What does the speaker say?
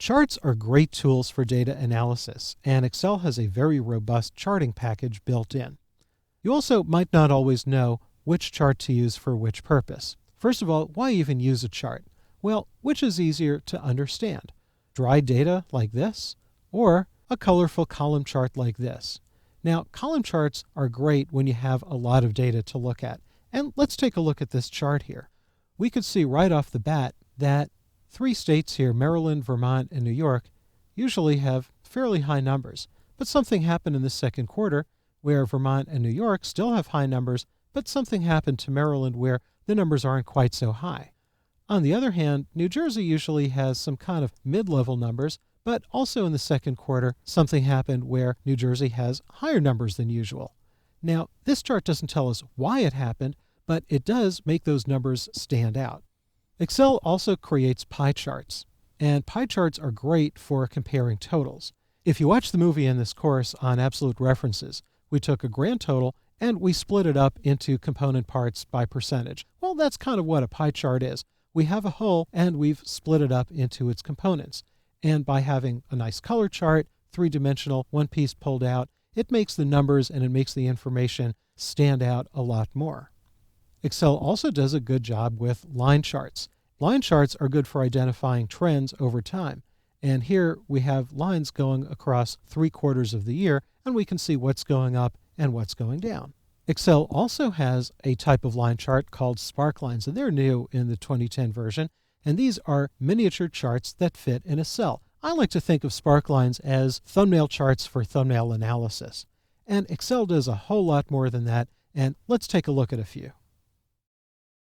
Charts are great tools for data analysis, and Excel has a very robust charting package built in. You also might not always know which chart to use for which purpose. First of all, why even use a chart? Well, which is easier to understand? Dry data like this, or a colorful column chart like this? Now, column charts are great when you have a lot of data to look at. And let's take a look at this chart here. We could see right off the bat that 3 states here, Maryland, Vermont, and New York, usually have fairly high numbers. But something happened in the second quarter where Vermont and New York still have high numbers, but something happened to Maryland where the numbers aren't quite so high. On the other hand, New Jersey usually has some kind of mid-level numbers, but also in the second quarter, something happened where New Jersey has higher numbers than usual. Now, this chart doesn't tell us why it happened, but it does make those numbers stand out. Excel also creates pie charts, and pie charts are great for comparing totals. If you watch the movie in this course on absolute references, we took a grand total and we split it up into component parts by percentage. Well, that's kind of what a pie chart is. We have a whole and we've split it up into its components. And by having a nice color chart, three-dimensional, one piece pulled out, it makes the numbers and it makes the information stand out a lot more. Excel also does a good job with line charts. Line charts are good for identifying trends over time. And here we have lines going across 3 quarters of the year, and we can see what's going up and what's going down. Excel also has a type of line chart called sparklines, and they're new in the 2010 version. And these are miniature charts that fit in a cell. I like to think of sparklines as thumbnail charts for thumbnail analysis. And Excel does a whole lot more than that, and let's take a look at a few.